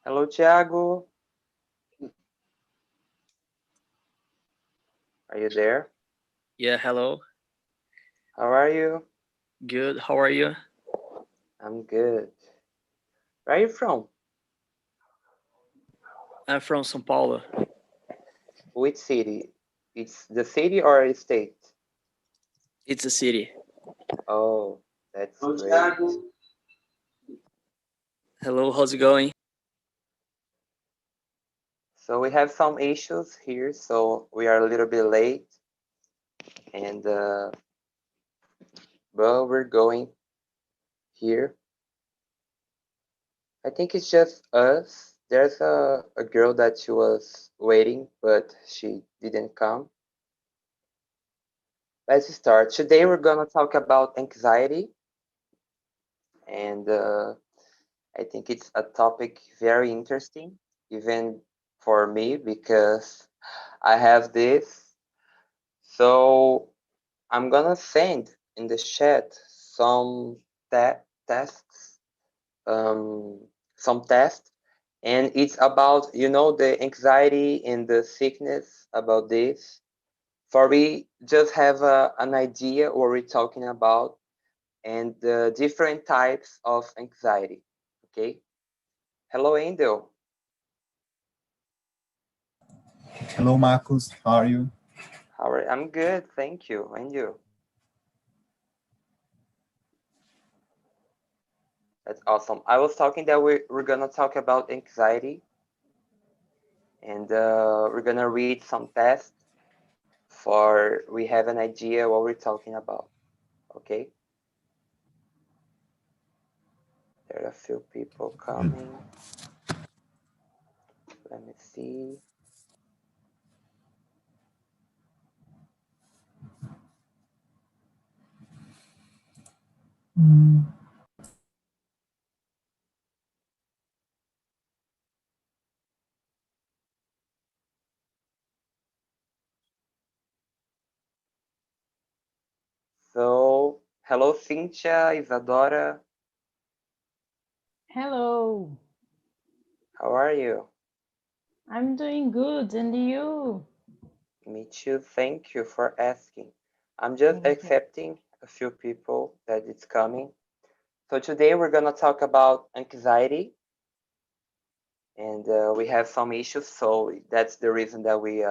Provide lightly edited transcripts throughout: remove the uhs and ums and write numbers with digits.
Hello, Thiago. Are you there? Yeah, hello. How are you? Good. How are you? I'm good. Where are you from? I'm from São Paulo. Which city? It's the city or a state? It's a city. Oh, that's great. Hello, how's it going? So we have some issues here, so we are a little bit late, and well, we're going here. I think it's just us. There's a girl that she was waiting, but she didn't come. Let's start. Today we're gonna talk about anxiety, and I think it's a topic very interesting, even for me, because I have this. So I'm gonna send in the chat some tasks, um, some tests, and it's about the anxiety and the sickness about this. For we just have an idea what we're talking about and the different types of anxiety. Okay. Hello, Angel. Hello, Marcus. How are you? How are I'm good, thank you. And you? That's awesome. I was talking that we're gonna talk about anxiety, and we're gonna read some tests for we have an idea what we're talking about. Okay. There are a few people coming. Let me see. So, hello, Cynthia, Isadora. Hello, How are you? I'm doing good, and you? Me too. Thank you for asking. I'm just Okay. accepting a few people that it's coming. So today we're gonna talk about anxiety, and we have some issues. So that's the reason that we're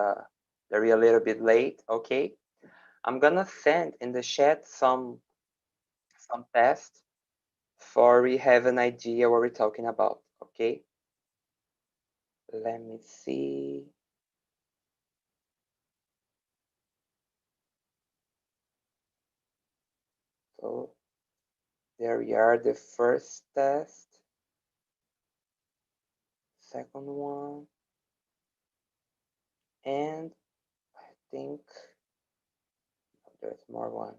a little bit late. Okay, I'm gonna send in the chat some tests for we have an idea what we're talking about. Okay, let me see. So there we are. The first test, second one, and I think there's more one.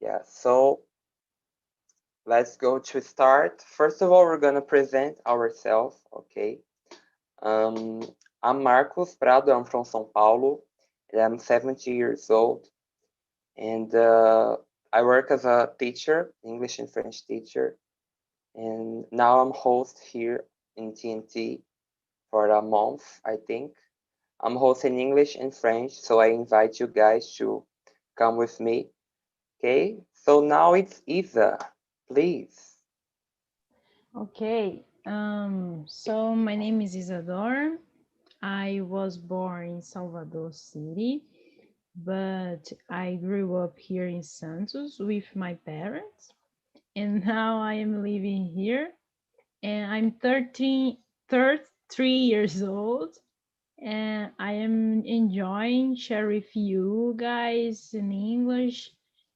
Yeah, so let's go to start. First of all, we're gonna present ourselves, okay? Um, I'm Marcos Prado, I'm from São Paulo, and I'm 70 years old, and I work as a teacher, English and French teacher, and now I'm host here in TNT for a month, I think. I'm hosting English and French, so I invite you guys to come with me, okay? So now it's Isa, please. Okay. So my name is Isadora. I was born in Salvador City, but I grew up here in Santos with my parents, and now I am living here. And I'm 33 years old, and I am enjoying share with you guys in English,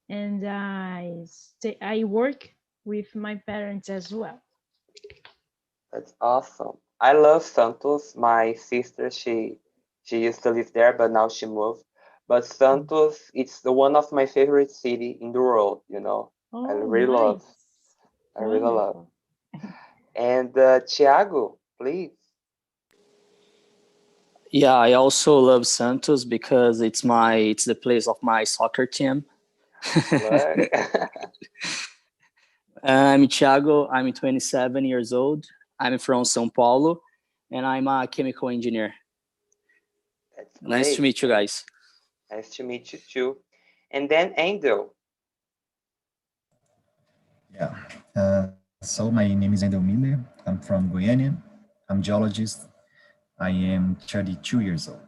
and I work with my parents as well. That's awesome. I love Santos. My sister, she used to live there, but now she moved. But Santos, it's the one of my favorite city in the world, you know. I Oh, really love. nice. I really love. Wonderful. And Thiago, please. Yeah, I also love Santos because it's the place of my soccer team. Look. I'm Thiago. I'm 27 years old. I'm from São Paulo, and I'm a chemical engineer. That's Nice to great. meet you guys. Nice to meet you too. And then Angel. Yeah. So my name is Endel Miller. I'm from Goiânia. I'm geologist. I am 32 years old.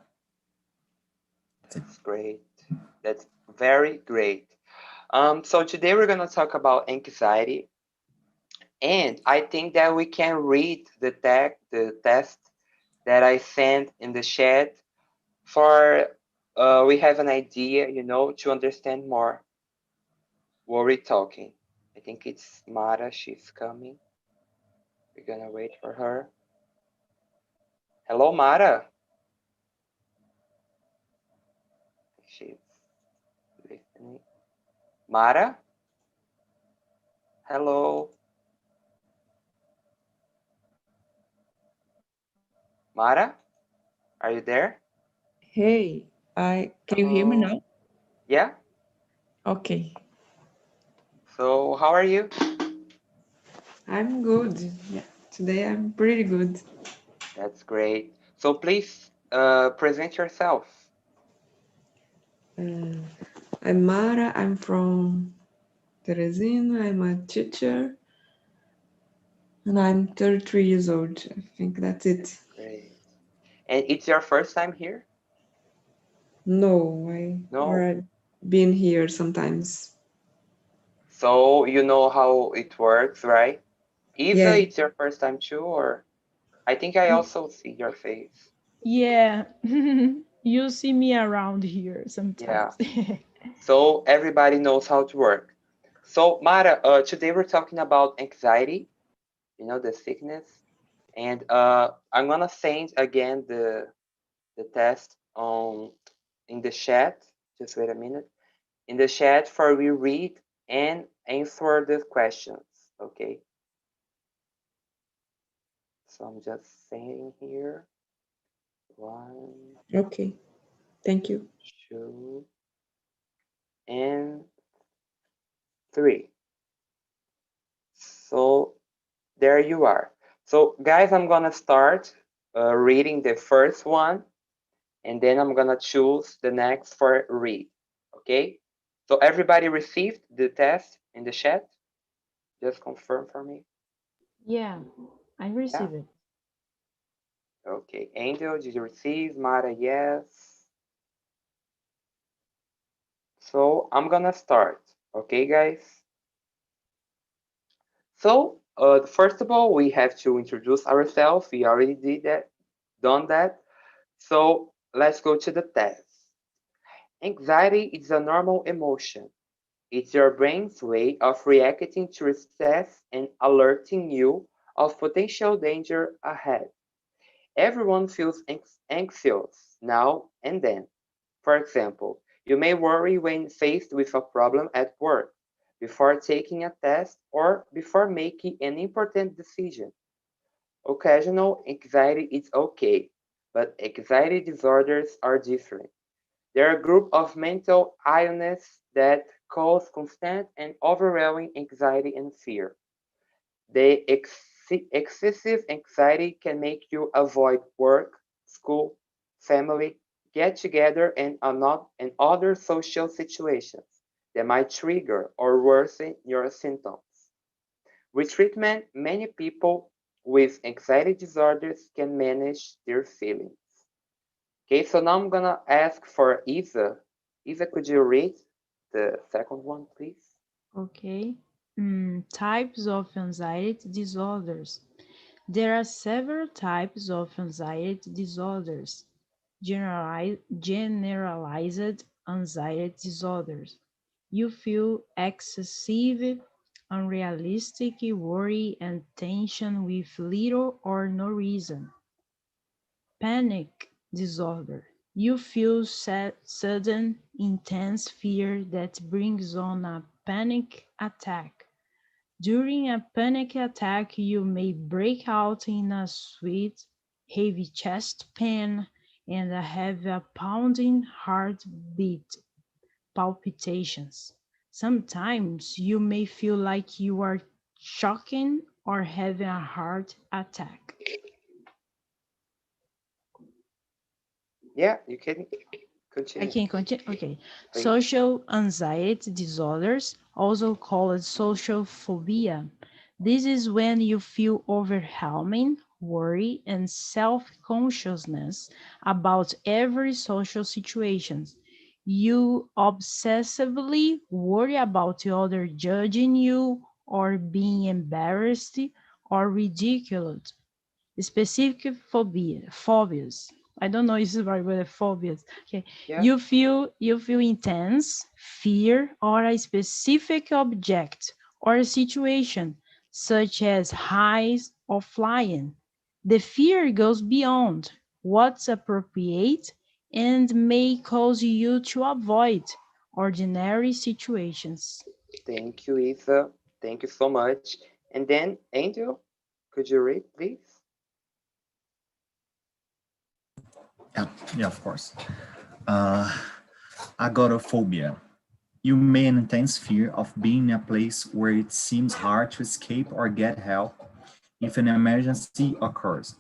That's it. That's great. That's very great. So today we're gonna talk about anxiety, and I think that we can read the test that I sent in the chat for we have an idea, to understand more what we're talking. I think it's Mara. She's coming. We're gonna wait for her. Hello, Mara. She's listening. Mara. Hello, Mara. Are you there? Hey, I can you hear me Hello. now? Yeah. Okay, So how are you? I'm good. Yeah, today I'm pretty good. That's great. So please present yourself. Uh, I'm Mara. I'm from Teresina. I'm a teacher, and I'm 33 years old. I think that's it. That's great. And it's your first time here? No, I No. already been here sometimes. So you know how it works, right? Isa, Yeah. it's your first time too, or I think I also see your face. Yeah, you see me around here Yeah. sometimes. So everybody knows how to work. So Mara, today we're talking about anxiety, the sickness. And I'm gonna send again the test on in the chat. Just wait a minute. In the chat for we read and answer the questions. Okay. So I'm just saying here. One, Okay. Thank you. two, and three. So there you are. So guys, I'm gonna start reading the first one, and then I'm gonna choose the next for read. Okay. So everybody received the test in the chat. Just confirm for me. Yeah, I Yeah. receive it. Okay. Angel, did you receive? Mara, yes. So I'm gonna start. Okay, guys. So first of all, we have to introduce ourselves. We already done that. So let's go to the test. Anxiety is a normal emotion. It's your brain's way of reacting to stress and alerting you of potential danger ahead. Everyone feels anxious now and then. For example, you may worry when faced with a problem at work, before taking a test, or before making an important decision. Occasional anxiety is okay, but anxiety disorders are different. They're a group of mental illness that cause constant and overwhelming anxiety and fear. Excessive anxiety can make you avoid work, school, family, get together, and other social situations that might trigger or worsen your symptoms. With treatment, many people with anxiety disorders can manage their feelings. Okay, so now I'm gonna ask for Isa. Isa, could you read the second one, please? Okay. Types of anxiety disorders. There are several types of anxiety disorders. Generalized anxiety disorders. You feel excessive, unrealistic worry and tension with little or no reason. Panic disorder. You feel sudden, intense fear that brings on a panic attack. During a panic attack, you may break out in a sweat, heavy chest pain, and I have a pounding heartbeat, palpitations. Sometimes you may feel like you are choking or having a heart attack. Yeah, you can I continue, can continue. Okay. please. Social anxiety disorders, also called social phobia. This is when you feel overwhelming worry and self-consciousness about every social situation. You obsessively worry about the other judging you or being embarrassed or ridiculed. Specific phobias. I don't know if it's right, but phobias. Okay, Yeah, you feel intense fear or a specific object or a situation, such as heights or flying. The fear goes beyond what's appropriate and may cause you to avoid ordinary situations. thank you, Isa. Thank you so much. And then, Angel, could you read, please? Yeah, of course. Uh, Agoraphobia. You may an intense fear of being in a place where it seems hard to escape or get help if an emergency occurs.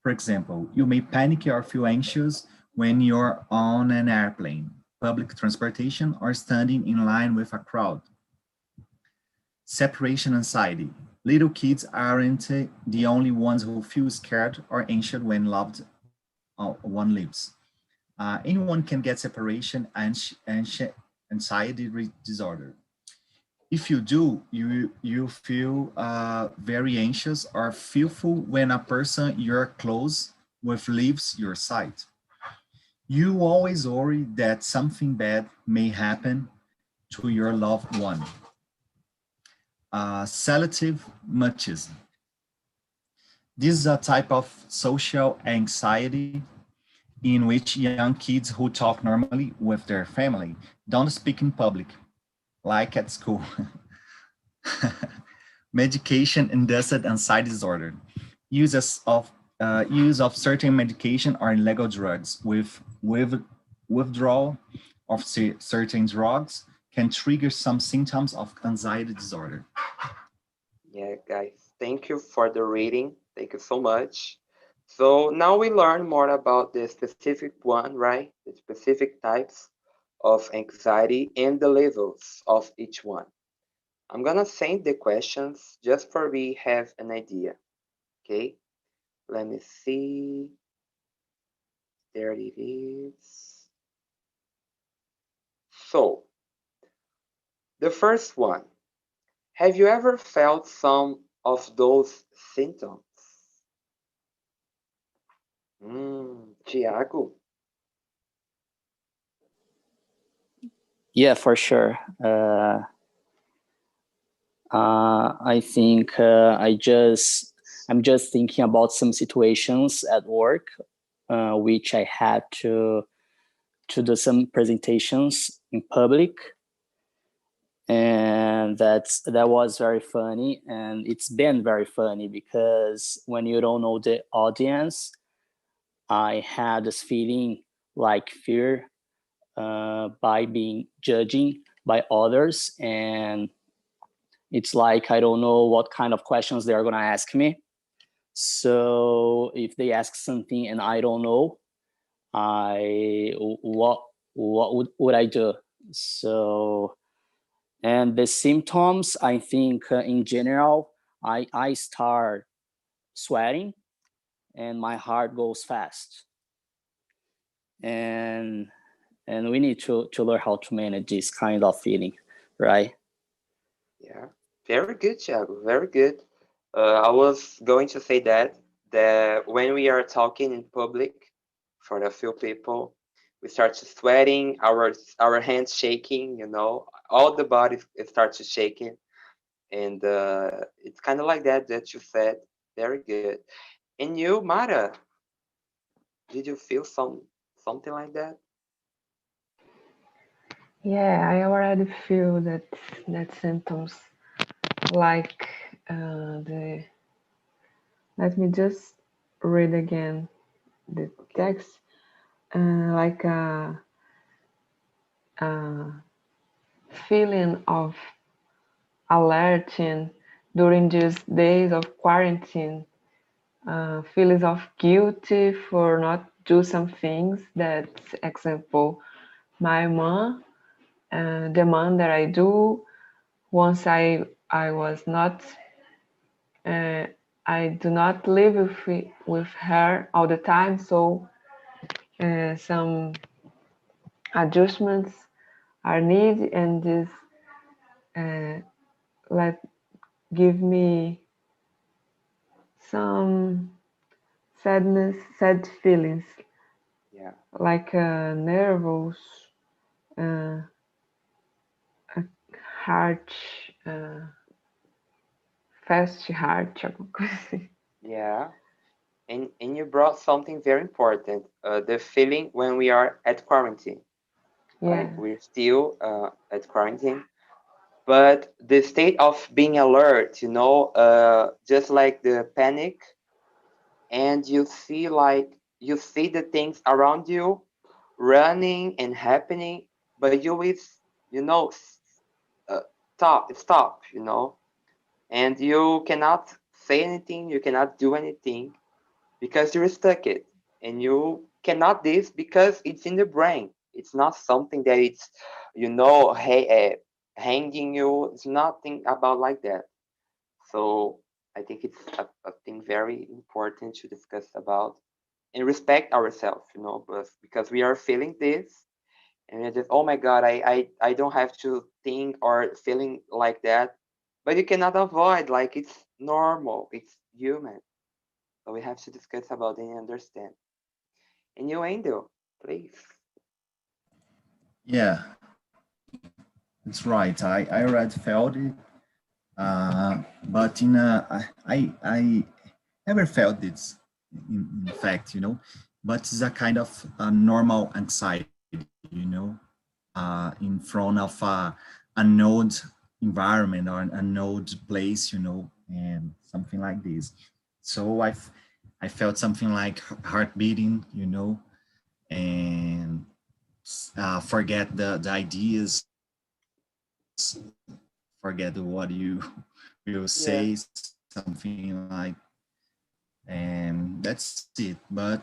For example, you may panic or feel anxious when you're on an airplane, public transportation, or standing in line with a crowd. Separation anxiety. Little kids aren't the only ones who feel scared or anxious when loved one leaves. Anyone can get separation anxiety disorder. If you do, you feel very anxious or fearful when a person you're close with leaves your sight. You always worry that something bad may happen to your loved one. Selective mutism. This is a type of social anxiety in which young kids who talk normally with their family don't speak in public, like at school. Medication-induced anxiety disorder. Use of certain medication or illegal drugs with withdrawal of certain drugs can trigger some symptoms of anxiety disorder. Yeah, guys, thank you for the reading. Thank you so much. So now we learn more about the specific one, right? The specific types of anxiety and the levels of each one. I'm gonna send the questions just for we have an idea. Okay, let me see. There it is. So the first one, have you ever felt some of those symptoms? Tiago? Yeah, for sure. I think I'm just thinking about some situations at work, which I had to do some presentations in public, and that was very funny, and it's been very funny because when you don't know the audience, I had this feeling like fear by being judging by others, and it's like I don't know what kind of questions they are going to ask me. So if they ask something and I don't know, I what would I do? So, and the symptoms, I think in general, I start sweating and my heart goes fast, and we need to learn how to manage this kind of feeling, right? Yeah, very good, Thiago. Very good. I was going to say that when we are talking in public for a few people, we start to sweating, our hands shaking, all the body starts to shaking, and it's kind of like that you said. Very good. And you, Mara, did you feel something like that? Yeah, I already feel that symptoms like the. Let me just read again the Okay. text. like a feeling of alerting during these days of quarantine, feelings of guilty for not do some things that, example, my mom demand that I do. Once I was not, uh, I do not live with her all the time, so some adjustments are needed, and this uh, let give me some sad feelings, Yeah. like nervous, uh, a heart, uh, fast heart, alguma coisa assim. Yeah. And you brought something very important, the feeling when we are at quarantine. Like Yeah, we're still at quarantine, but the state of being alert, just like the panic, and you see the things around you running and happening, but you always, you know, uh, stop, and you cannot say anything, you cannot do anything because you're stuck it, and you cannot this because it's in the brain. It's not something that it's, hanging you. It's nothing about like that. So I think it's a thing very important to discuss about and respect ourselves, but because we are feeling this, and it's just, oh my god, I don't have to think or feeling like that, but you cannot avoid, like it's normal, it's human. So we have to discuss about it and understand. And you, Angel, please. Yeah, that's right. I already felt it, but I never felt this in fact, but it's a kind of a normal anxiety, in front of a node environment or a node place, and something like this. So I felt something like heart beating, and forget the ideas, forget what you will say, Yeah. something like, and that's it. But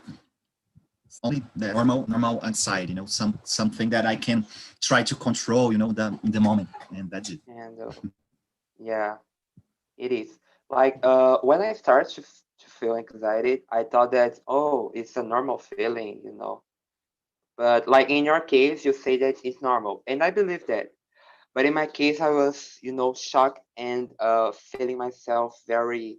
only that normal anxiety, something that I can try to control, in the moment, and that's it. And yeah, it is. Like when I started to feel anxiety, I thought that, oh, it's a normal feeling. But like in your case, you say that it's normal, and I believe that. But in my case, I was, shocked and feeling myself very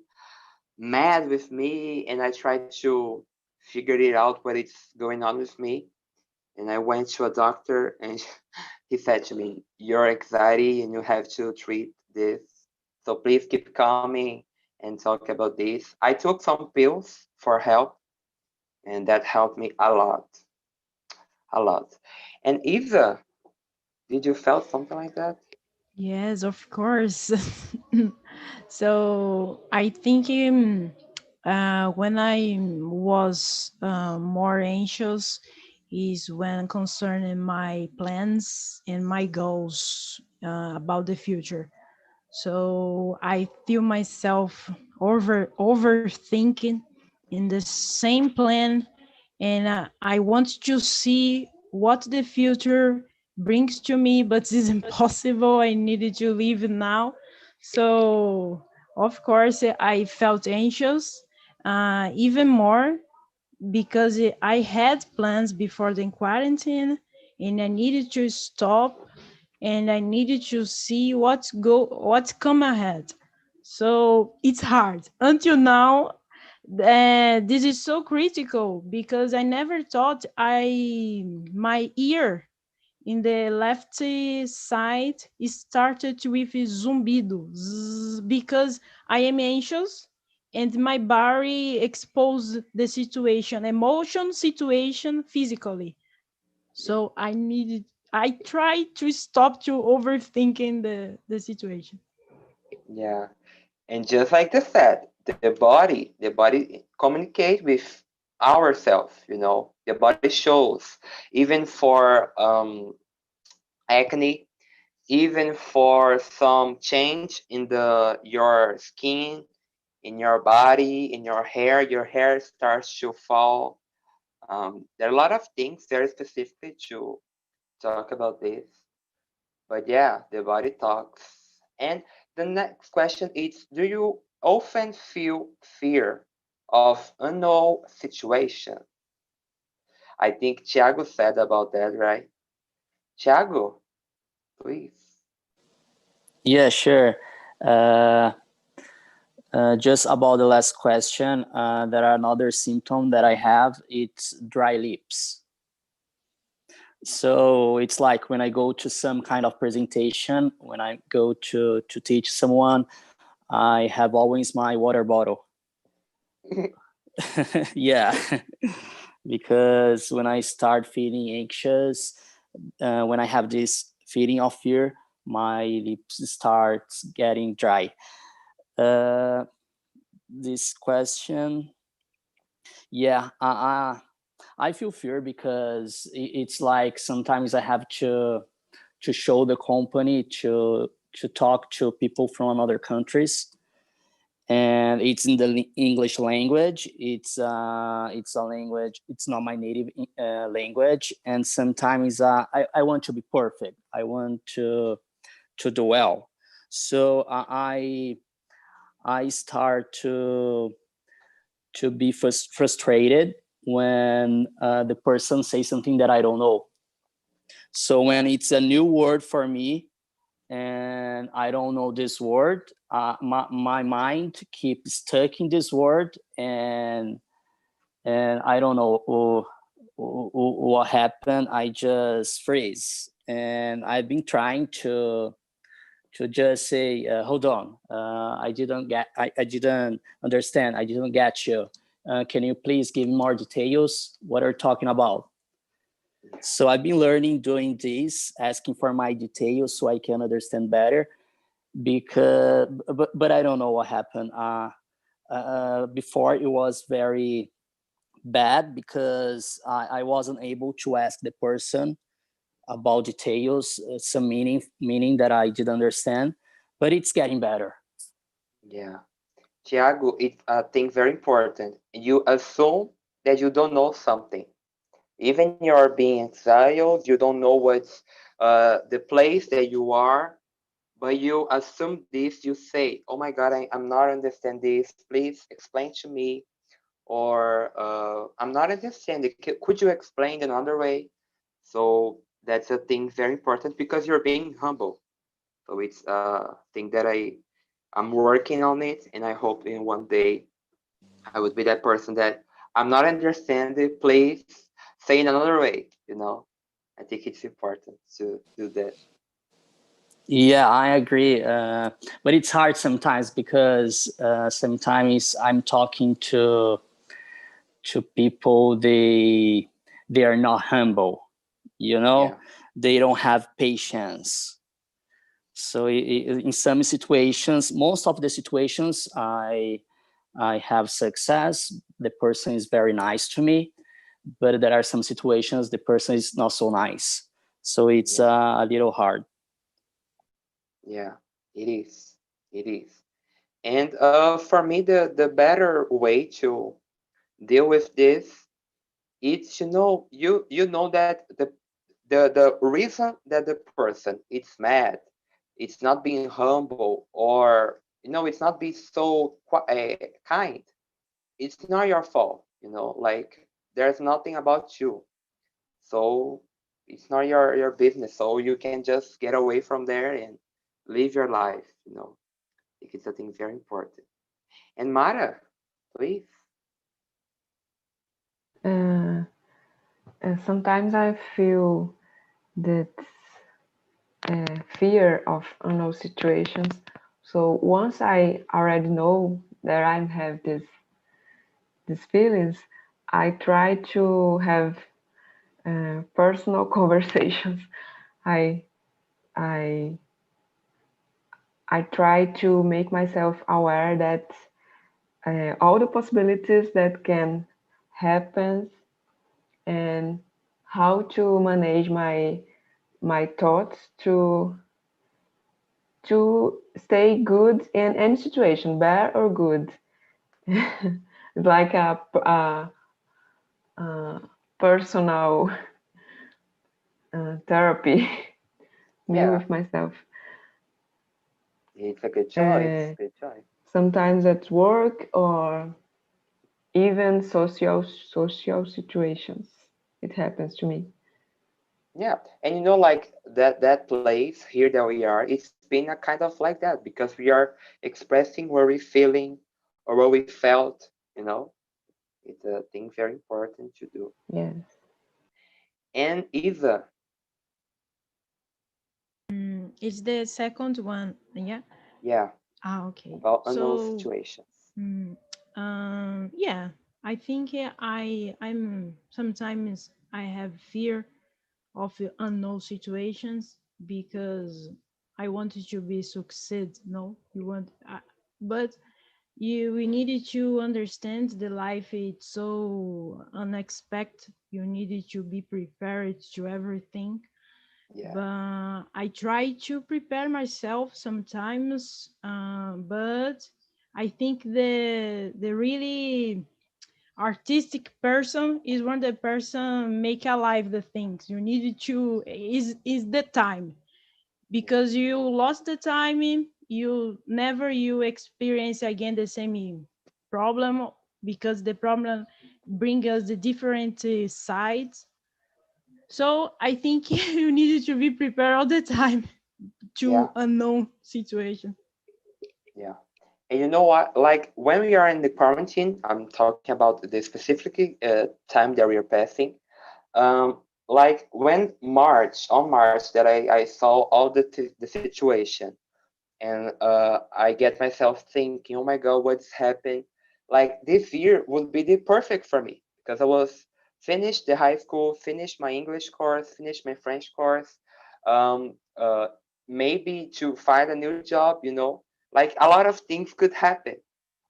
mad with me, and I tried to figure it out what it's going on with me. And I went to a doctor, and he said to me, "Your anxiety, and you have to treat this. So please keep coming and talk about this." I took some pills for help, and that helped me a lot, a lot. And Eva, did you felt something like that? Yes, of course. So I think when I was more anxious is when concerning my plans and my goals about the future. So I feel myself overthinking in the same plan, and I want to see what the future brings to me, but it's impossible. I needed to leave now. So of course I felt anxious, even more because I had plans before the quarantine, and I needed to stop, and I needed to see what's come ahead. So it's hard until now. This is so critical because I never thought I my ear in the left side started with zumbido because I am anxious and my body exposed the situation, emotion situation physically. Yeah. So I tried to stop to overthinking the situation. Yeah. And just like the body communicate with ourselves, The body shows, even for acne, even for some change in the your skin, in your body, in your hair starts to fall. There are a lot of things very specifically to talk about this. But yeah, the body talks. And the next question is, do you often feel fear of unknown situation? I think Thiago said about that, right? Thiago, please. Yeah, sure. Uh, just about the last question, there are another symptom that I have. It's dry lips. So it's like when I go to some kind of presentation, when I go to teach someone, I have always my water bottle. Yeah, because when I start feeling anxious, when I have this feeling of fear, my lips starts getting dry. Uh, this question, yeah, I feel fear because it's like sometimes I have to show the company to talk to people from other countries, and it's in the English language. It's a language. It's not my native language, and sometimes I want to be perfect. I want to do well. So I start to be frustrated when the person says something that I don't know. So when it's a new word for me and I don't know this word, my mind keeps stuck in this word, and I don't know what happened. I just freeze, and I've been trying to just say, hold on, I didn't understand, I didn't get you. Can you please give me more details? What are you talking about? Yeah. So I've been learning doing this, asking for my details so I can understand better. Because, but I don't know what happened. Before it was very bad because I wasn't able to ask the person about details, some meaning that I didn't understand. But it's getting better. Yeah. Tiago, it's a thing very important. You assume that you don't know something. Even you're being exiled, you don't know what's the place that you are, but you assume this, you say, oh my God, I'm not understand this. Please explain to me. Or I'm not understanding. Could you explain another way? So that's a thing very important because you're being humble. So it's a thing that I'm working on it, and I hope in one day I would be that person that I'm not understanding. Please say in another way. I think it's important to do that. Yeah, I agree. But it's hard sometimes because sometimes I'm talking to people, they are not humble, you Yeah, know, they don't have patience. So in some situations, most of the situations, I have success, the person is very nice to me, but there are some situations the person is not so nice, so it's yeah, a little hard. yeah. It is. It is. And for me, the better way to deal with this is you know that the reason that the person is mad, it's not being humble, or it's not being so kind. It's not your fault. Like there's nothing about you, so it's not your business. So you can just get away from there and live your life. I think it's a thing very important. And Mara, please. Uh, and sometimes I feel that fear of unknown situations. So once I already know that I have these feelings, I try to have personal conversations. I I I try to make myself aware that all the possibilities that can happen and how to manage my thoughts to stay good in any situation, bad or good. It's like a personal therapy, me Yeah, with myself. it's a good choice. Uh, Good choice. Sometimes at work or even social situations, it happens to me. Yeah, and like that place here that we are, it's been a kind of like that because we are expressing what we're feeling or what we felt. You know, it's a thing very important to do. Yes. And Eva, It's the second one. Yeah. yeah, Okay. about unknown So, situations. mm, yeah, I think I'm sometimes I have fear of the unknown situations because I wanted to be succeed. No, you want, but you we needed to understand the life. It's so unexpected. You needed to be prepared to everything, Yeah, but I try to prepare myself sometimes. But I think the really artistic person is when the person make alive the things. You need to is the time, because you lost the time, you never you experience again the same problem, because the problem bring us the different sides. So I think you needed to be prepared all the time yeah, to unknown situation. yeah. And you know what? Like when we are in the quarantine, I'm talking about the specific time that we are passing. Like when on March, that I saw all the situation, and I get myself thinking, oh my God, what's happened? Like this year would be the perfect for me because I was finished the high school, finished my English course, finished my French course, um, uh, maybe to find a new job, like a lot of things could happen,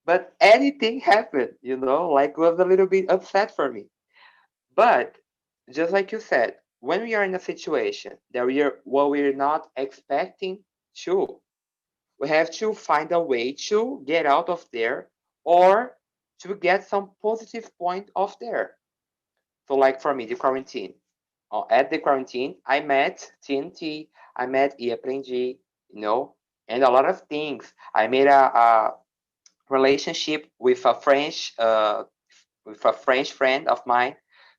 but anything happened, like was a little bit upset for me. But just like you said, when we are in a situation that we're not expecting to, we have to find a way to get out of there or to get some positive point of there. So, like for me, the quarantine. At the quarantine, I met TNT, I met EAprendi, and a lot of things. I made a relationship with a French friend of mine.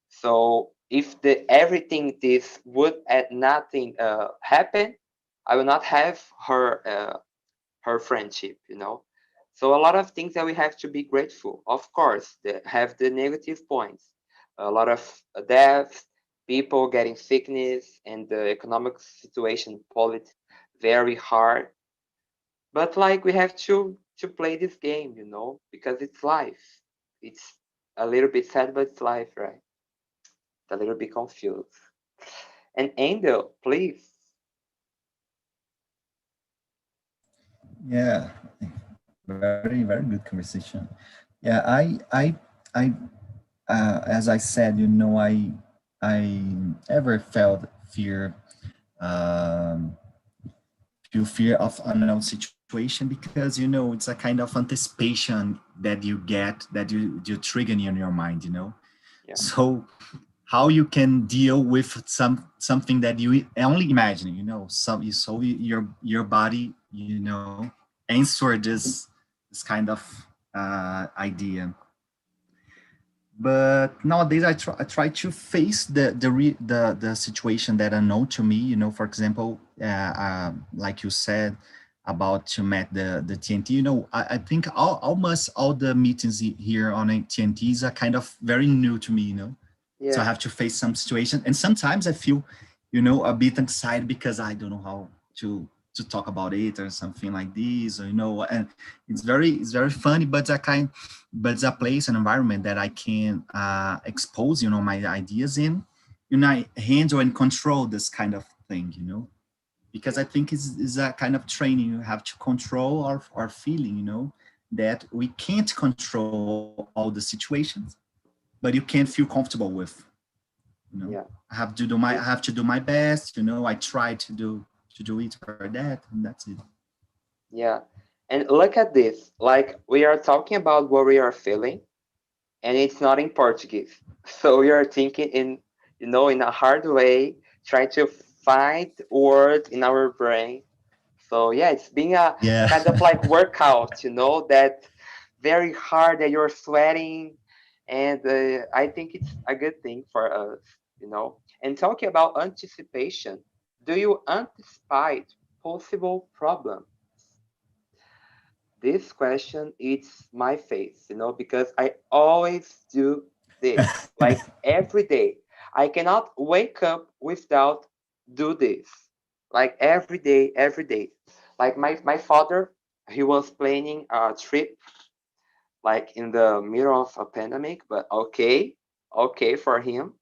So if the everything this would at nothing happen, I will not have her friendship. So a lot of things that we have to be grateful. Of course, they have the negative points. A lot of deaths, people getting sickness, and the economic situation pull it very hard. But like we have to play this game, because it's life. It's a little bit sad, but it's life, right? A little bit confused. And Angel, please. Yeah, very very good conversation. Yeah, I as I said, I ever felt fear, um, feel fear of unknown situation because it's a kind of anticipation that you get, that you trigger in your mind. Yeah, So how you can deal with something that you only imagine, your body, answer this kind of idea. But nowadays I try to face the situation that are known to me. For example, like you said about to met the TNT. I think almost all the meetings here on TNTs are kind of very new to me. So I yeah, have to face some situation, and sometimes I feel a bit anxiety because I don't know how to talk about it or something like this, and it's very funny, but it's a place, an environment that I can expose my ideas in, I handle and control this kind of thing, because yeah, I think it's a kind of training. You have to control our feeling, that we can't control all the situations, but you can feel comfortable with. You know, Yeah. I have to do my best. You know, I try to do it or that, and that's it. Yeah. And look at this. Like we are talking about what we are feeling, and it's not in Portuguese. So we are thinking in, in a hard way, trying to find words in our brain. So yeah, it's being a Yeah. kind of like workout, that very hard that you're sweating, and I think it's a good thing for us. And talking about anticipation, do you anticipate possible problems? This question eats my face, because I always do this, like every day. I cannot wake up without do this, like every day, every day. Like my father, he was planning a trip, like in the middle of a pandemic, but okay for him.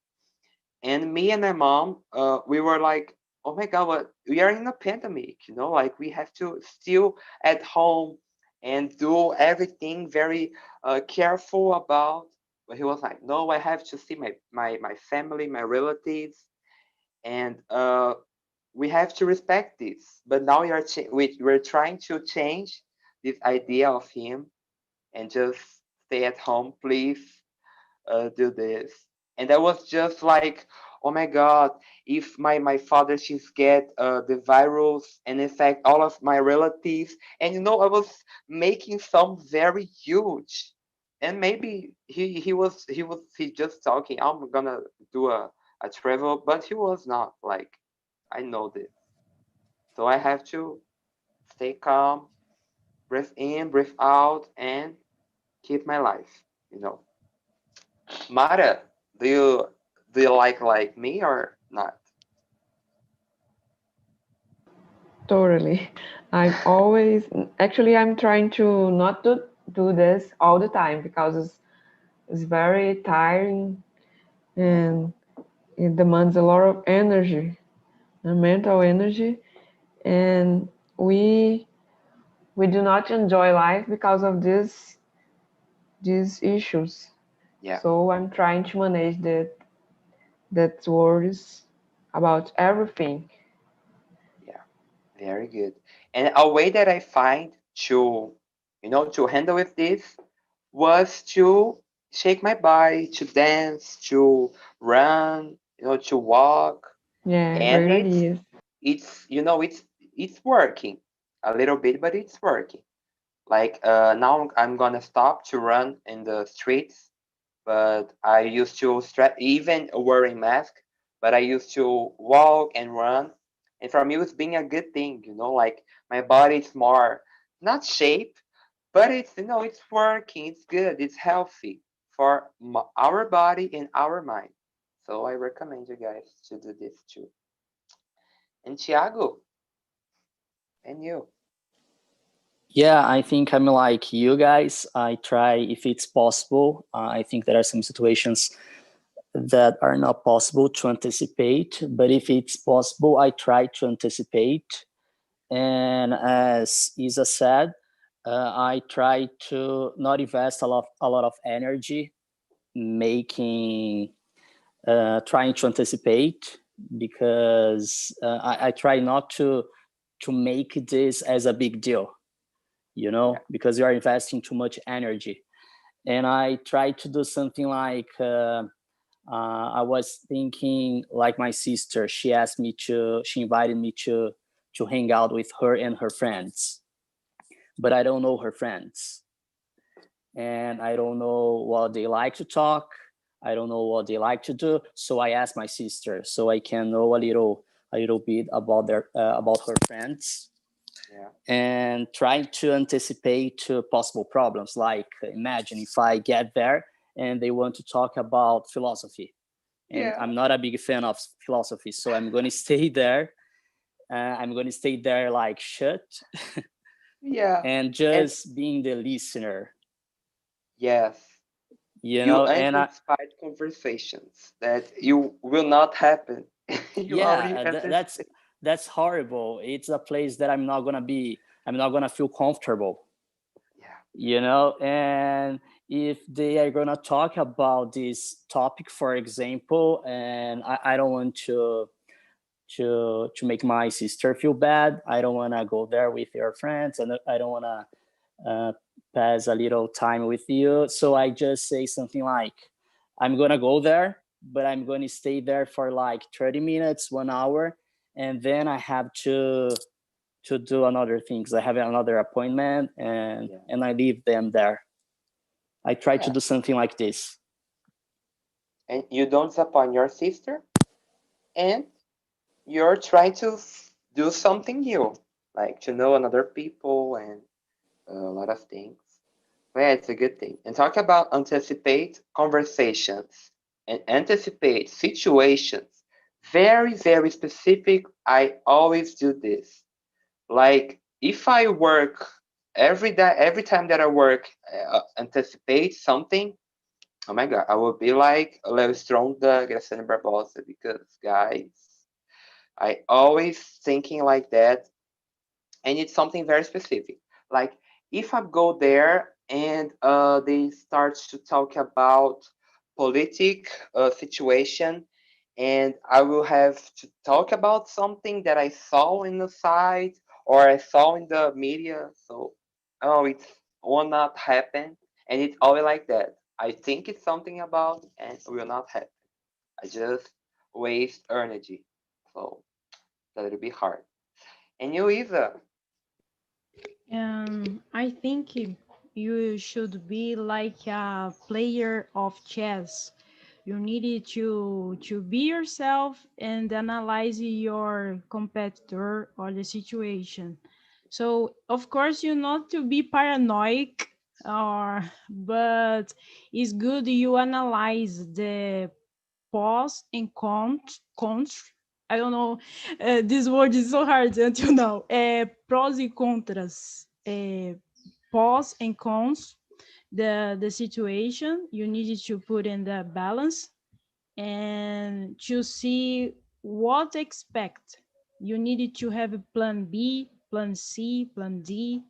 And me and my mom, we were like, oh my God, what we are in a pandemic, like we have to still at home and do everything very careful about. But he was like, no, I have to see my family, my relatives, and we have to respect this. But now we're trying to change this idea of him and just stay at home, please do this. And I was just like, oh my God, if my father she's get the virus and infect all of my relatives. And I was making some very huge. And maybe he just talking, I'm gonna do a travel, but he was not like, I know this. So I have to stay calm, breathe in, breathe out, and keep my life. Mara, do you like me or not? Totally. I'm always actually I'm trying to not do this all the time because it's very tiring and it demands a lot of energy and mental energy, and we we do not enjoy life because of these issues. Yeah, So I'm trying to manage that worries about everything. yeah, very good. And a way that I find to handle with this was to shake my body, to dance, to run, to walk, Yeah, and great it's ideas. it's you know it's it's working a little bit, but it's working. Like now I'm gonna stop to run in the streets, but I used to even wearing mask, but I used to walk and run. And for me, it's been a good thing, like my body is more not shape, but it's working, it's good, it's healthy for our body and our mind. So I recommend you guys to do this too. And Thiago, and you? Yeah, I think I'm like you guys. I try if it's possible. I think there are some situations that are not possible to anticipate, but if it's possible, I try to anticipate. And as Isa said, I try to not invest a lot of energy making trying to anticipate, because I try not to make this as a big deal, Yeah, because you are investing too much energy. And I try to do something like I was thinking, like my sister, she invited me to hang out with her and her friends, but I don't know her friends, and I don't know what they like to talk. I don't know what they like to do. So I asked my sister so I can know a little bit about about her friends, yeah, and trying to anticipate possible problems. Like imagine if I get there and they want to talk about philosophy, and yeah, I'm not a big fan of philosophy, so I'm going to stay there. I'm going to stay there like shut yeah. and And just being the listener, yes, you you know. And anticipate conversations that you will not happen. You yeah, already that's anticipate. that's horrible. It's a place that I'm not gonna feel comfortable, Yeah, and if they are gonna talk about this topic, for example, and I don't want to make my sister feel bad. I don't want to go there with your friends, and I don't want to pass a little time with you. So I just say something like, I'm gonna go there, but I'm going to stay there for like 30 minutes, 1 hour, and then I have to do another things. I have another appointment, Yeah. and I leave them there. I try to Yeah. do something like this. And you don't disappoint your sister, and you're trying to do something new, like to know another people and a lot of things. But yeah, it's a good thing. And talk about anticipate conversations and anticipate situations. Very, very specific. I always do this. Like if I work every day, every time that I work, anticipate something. Oh my God, I will be like Leo Stronda, Graciano Barbosa, because guys, I always thinking like that, and it's something very specific. Like if I go there and they start to talk about politic situation, and I will have to talk about something that I saw in the site or I saw in the media. So, oh, it will not happen, and it's always like that. I think it's something about, and it will not happen. I just waste energy. So that will be hard. And you, Isa, I think you should be like a player of chess. You needed to be yourself and analyze your competitor or the situation. So of course you not to be paranoid, or but it's good you analyze the pros and cons. I don't know. This word is so hard until now. Pros and contras. Pros and cons. The situation you needed to put in the balance and to see what expect. You needed to have a plan B, plan C, plan D.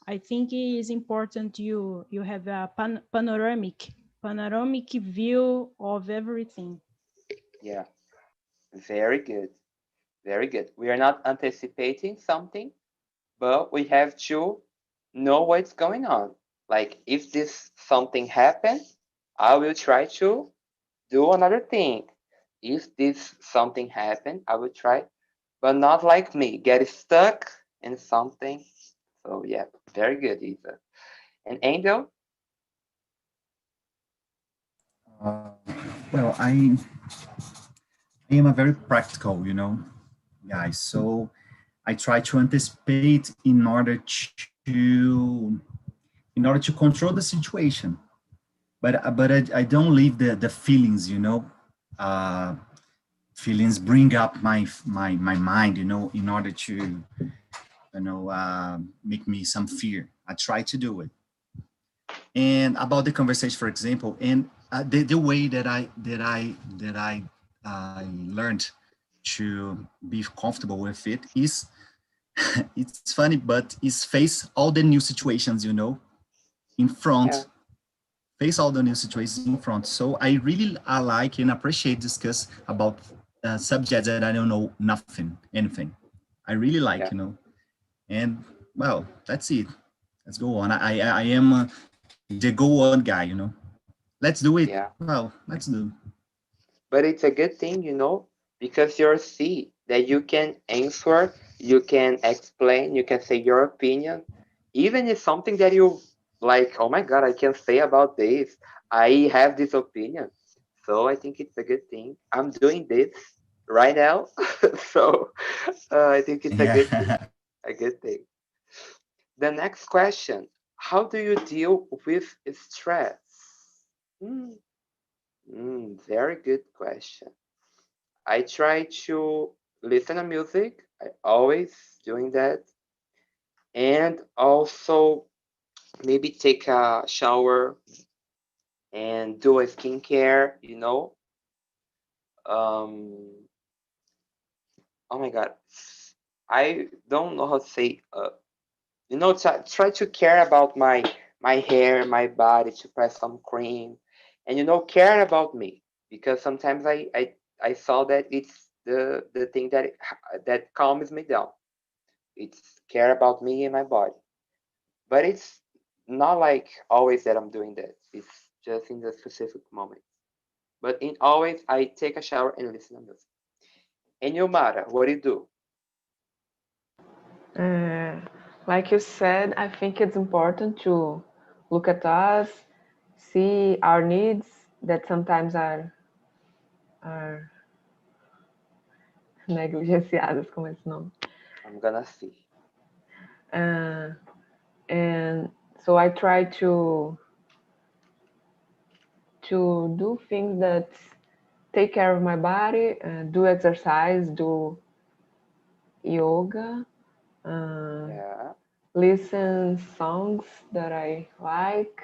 I think it is important you have a panoramic view of everything. yeah, very good. Very good. We are not anticipating something, but we have to know what's going on. Like if this something happens, I will try to do another thing. If this something happen, I will try, but not like me, get stuck in something. So yeah, very good, Isa. And Angel, Uh, well, I am a very practical, guy. So I try to anticipate in order to control the situation. But I don't leave the feelings, Uh, feelings bring up my mind, in order to make me some fear. I try to do it. And about the conversation, for example, and the way that I learned to be comfortable with it is it's funny, but is face all the new situations, in yeah, front, face all the new situations in front. So I like and appreciate discuss about subjects that I don't know anything. I really like, yeah, and well, that's it. Let's go on. I am the go on guy, Let's do it. yeah. Well, let's do. But it's a good thing, because you're C, that you can answer, you can explain, you can say your opinion, even if something that you like, oh my God, I can say about this. I have this opinion. So I think it's a good thing. I'm doing this right now. So I think it's a good thing. Yeah. A good thing. The next question: how do you deal with stress? Hmm, very good question. I try to listen to music. I always doing that, and also maybe take a shower and do a skincare. Um, oh my God, I don't know how to say. Try to care about my hair, my body, to press some cream, and care about me, because sometimes I saw that it's the thing that calms me down. It's care about me and my body, but it's not like always that I'm doing that. It's just in the specific moment. But in always, I take a shower and listen to music. And you, Mara, what do you do? Uh, like you said, I think it's important to look at us, see our needs that sometimes are negligenciadas, como esse nome. I'm gonna see. Uh, and so I try to do things that take care of my body, do exercise, do yoga, uh, Yeah, listen songs that I like,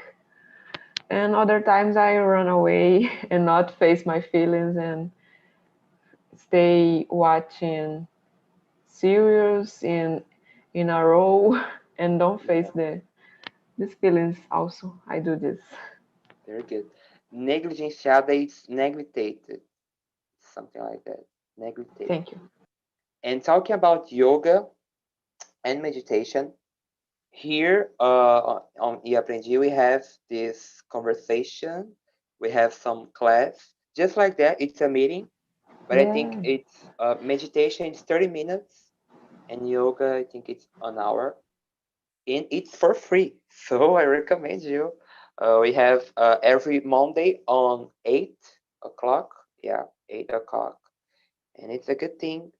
and other times I run away and not face my feelings and stay watching series in a row and don't face yeah, these feelings. Also, I do this. very good. Negligenciada is neglected, something like that. Neglected. Thank you. And talking about yoga and meditation, here on eAprendi, we have this conversation. We have some class. Just like that, it's a meeting, but I think Yeah. it's meditation is 30 minutes, and yoga, I think it's an hour. And it's for free. So I recommend you. We have every Monday on 8 o'clock. Yeah, 8 o'clock, and it's a good thing,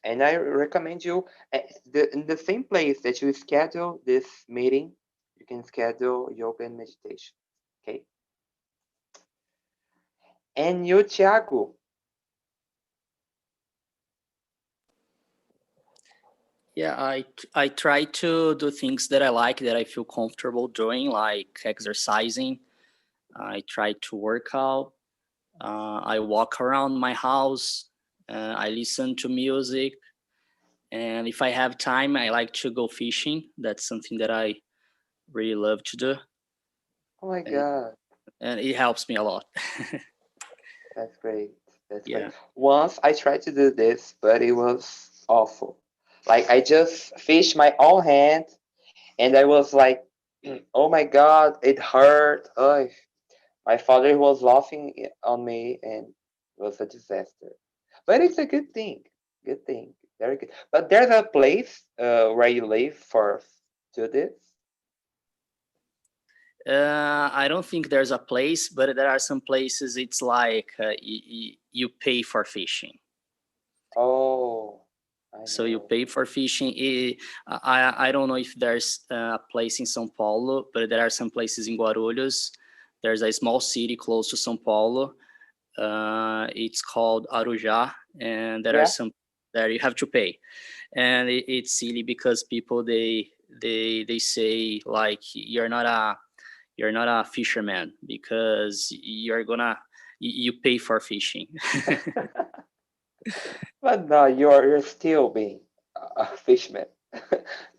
and I recommend you in the same place that you schedule this meeting, you can schedule yoga and meditation. Okay, and you, Thiago. Yeah, I try to do things that I like, that I feel comfortable doing, like exercising. I try to work out. I walk around my house. I listen to music, and if I have time, I like to go fishing. That's something that I really love to do, Oh my and, God, and it helps me a lot. that's great. That's great. Yeah. Once I tried to do this, but it was awful. Like I just fished my own hand, and I was like, oh my God, it hurt. Oh, my father was laughing on me, and it was a disaster. But it's a good thing. Good thing. Very good. But there's a place where you live for do this. I don't think there's a place, but there are some places. It's like you pay for fishing. Oh, I So you know. pay for fishing. I don't know if there's a place in São Paulo, but there are some places in Guarulhos. There's a small city close to São Paulo. It's called Arujá, and there are Yeah. some there you have to pay, and it's silly because people they say like you're not a fisherman because you pay for fishing. But no, you're still being a fishman.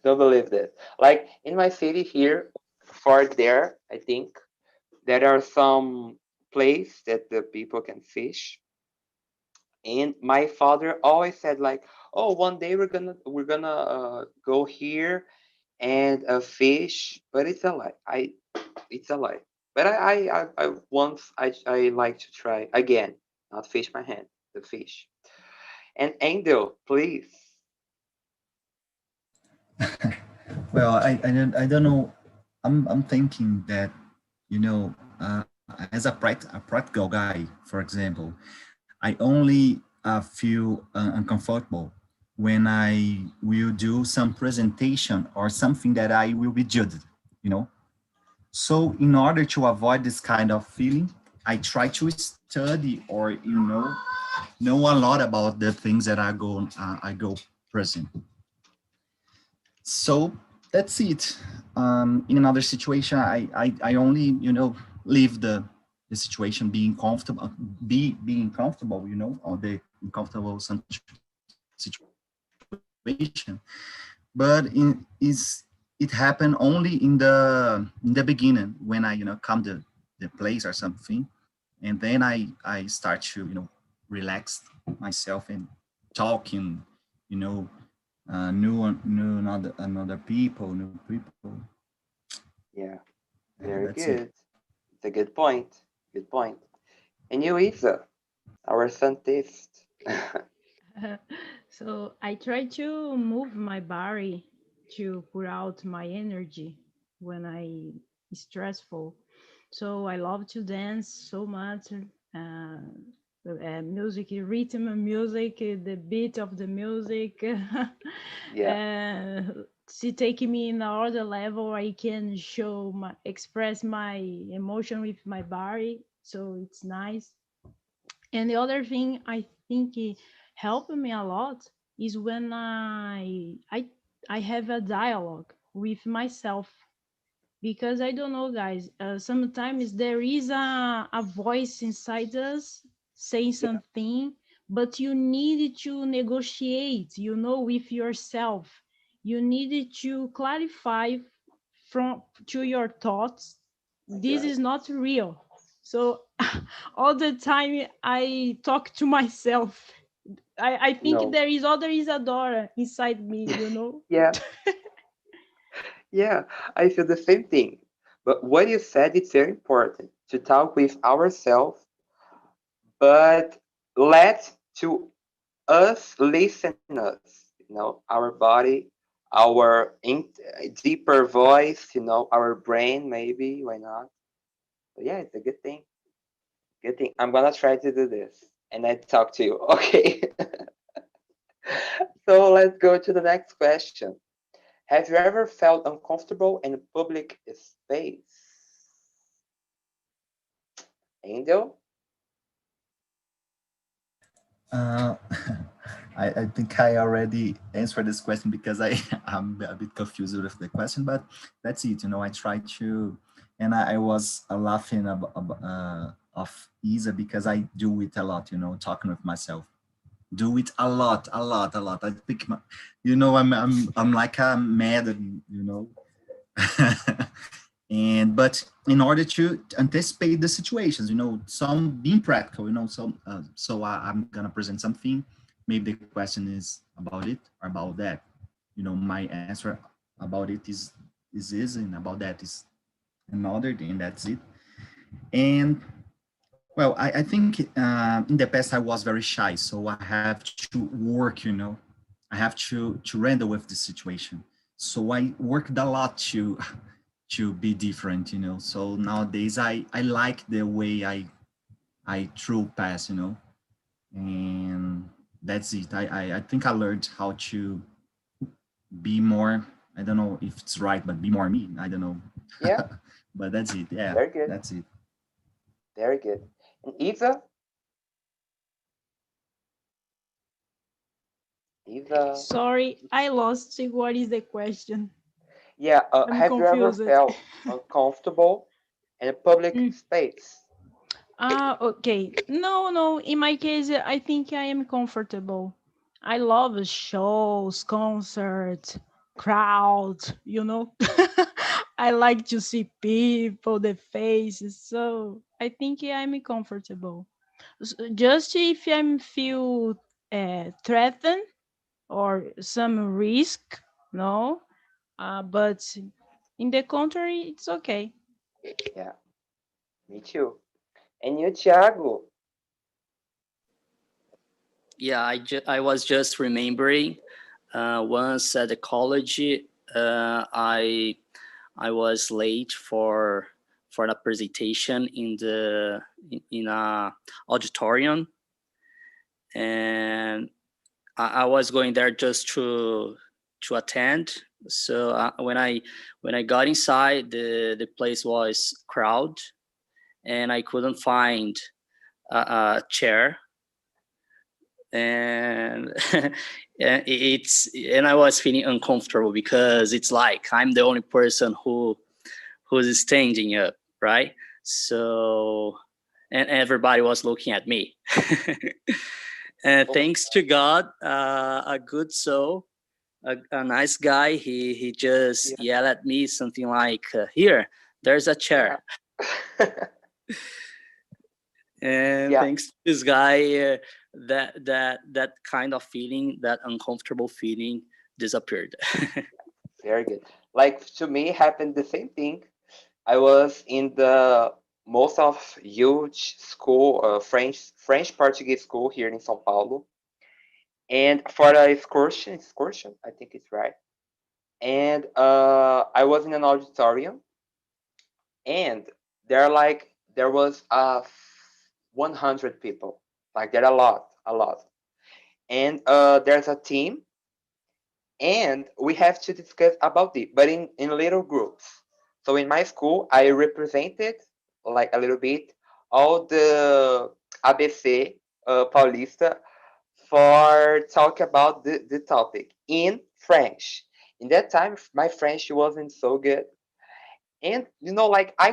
Don't believe that. Like in my city here, far there, I think there are some place that the people can fish. And my father always said like, "Oh, one day we're gonna go here and fish," but it's a lie. It's a lie. But I once I like to try again, not fish my hand, the fish. And Angel, please. Well, I don't know. I'm thinking that, as a practical guy, for example, I only feel uncomfortable when I will do some presentation or something that I will be judged, you know. So in order to avoid this kind of feeling, I try to study or know a lot about the things that I go present. So that's it. In another situation, I only leave the situation being comfortable, being comfortable, or the uncomfortable situation. But in is it happened only in the beginning when I come to the place or something, and then I start to relax myself and talking, you know, new new people. Yeah, Yeah, very that's it. good. It's a good point. Good point. And you, Isa, our scientist. So I try to move my body to put out my energy when I stressful. So I love to dance so much. Music, rhythm, and music, the beat of the music. Yeah, To take me in another level, I can express my emotion with my body. So it's nice. And the other thing I think it helped me a lot is when I have a dialogue with myself, because I don't know, guys. Sometimes there is a voice inside us saying yeah, something, but you need to negotiate, with yourself. You need to clarify from to your thoughts. This right. is not real. So all the time I talk to myself. I think No. there is other Isadora inside me. Yeah, yeah, I feel the same thing. But what you said, it's very important to talk with ourselves, but let to us listen us, our body, our deeper voice, our brain, maybe, why not? But yeah, it's a good thing. Good thing. I'm gonna try to do this and I talk to you. Okay. So let's go to the next question. Have you ever felt uncomfortable in a public space? Angel? Uh, I think I already answered this question because I'm a bit confused with the question, but that's it. I try to, and I was laughing of Isa because I do it a lot. Talking with myself, do it a lot, a lot, a lot. I think, I'm like a mad, and but in order to anticipate the situations, some being practical, I'm gonna present something. Maybe the question is about it or about that. My answer about it is this, and about that is another, and that's it. And well, I think in the past I was very shy, so I have to work. I have to handle with the situation. So I worked a lot to be different. So nowadays I like the way I through pass. And that's it. I think I learned how to be more. I don't know if it's right, but be more me. I don't know, Yeah, but that's it. Yeah, very good. that's it. Very good. And Eva? Eva? Sorry, I lost what is the question. Yeah, I'm have you ever confused. felt uncomfortable in a public space? Okay. No, no. In my case, I think I am comfortable. I love shows, concerts, crowds. I like to see people, the faces. So I think I'm comfortable. Just if I feel threatened or some risk, no. But in the contrary, it's okay. Yeah, me too. And you, Thiago? Yeah, I was just remembering once at the college, I was late for a presentation in a auditorium, and I was going there just to attend. So when I got inside, the place was crowded, and I couldn't find a chair, and and I was feeling uncomfortable because it's like I'm the only person who's standing up, right? So and everybody was looking at me. And Oh my thanks to God, a good soul a nice guy. He just Yeah, yelled at me something like, "Here, there's a yeah, chair." And yeah. thanks to this guy, that kind of feeling, that uncomfortable feeling, disappeared. Very good. Like to me, happened the same thing. I was in the most of huge school, French Portuguese school here in São Paulo, and for the excursion, I think it's right. And I was in an auditorium, and there was 100 people, like there are a lot, and there's a team, and we have to discuss about it, but in little groups. So in my school, I represented like a little bit all the ABC Paulista for talk about the topic in French. In that time, my French wasn't so good, and like I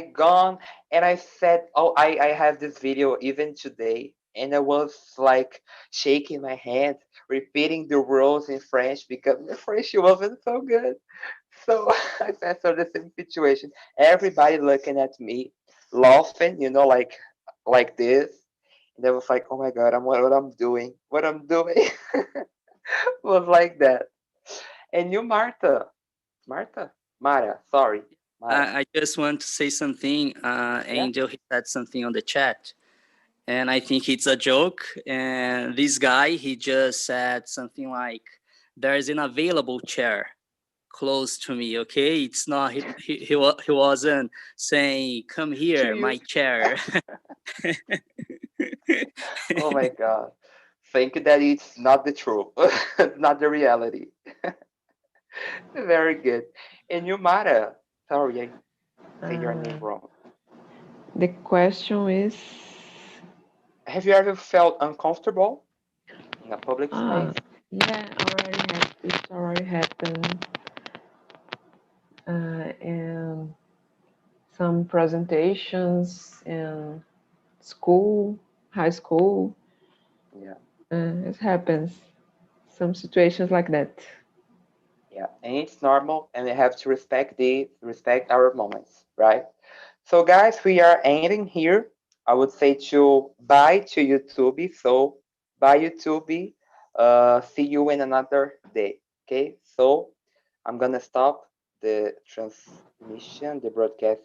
gone, and I said, oh, I have this video even today, and I was like shaking my hand, repeating the rules in French because my French wasn't so good. So I felt so the same situation, everybody looking at me, laughing, like this. And I was like, oh my god, what I'm doing, was like that. And you, Mara, sorry, Mara. I just want to say something. Yeah. Angel, he said something on the chat, and I think it's a joke. And this guy, he just said something like, "There is an available chair close to me." Okay, it's not he wasn't saying, "Come To here, you. my chair." Oh my god. Think that it's not the truth, not the reality. Very good. And you, Mara, sorry, I say your name Uh, wrong. the question is, Have you ever felt uncomfortable in a public ah, space? yeah, it's already happened in some presentations in school, high school. Yeah, It happens, some situations like that. yeah. And it's normal, and we have to respect our moments, right? So, guys, we are ending here. I would say to bye to YouTube. So, bye YouTube. See you in another day. Okay. So, I'm gonna stop the transmission, the broadcast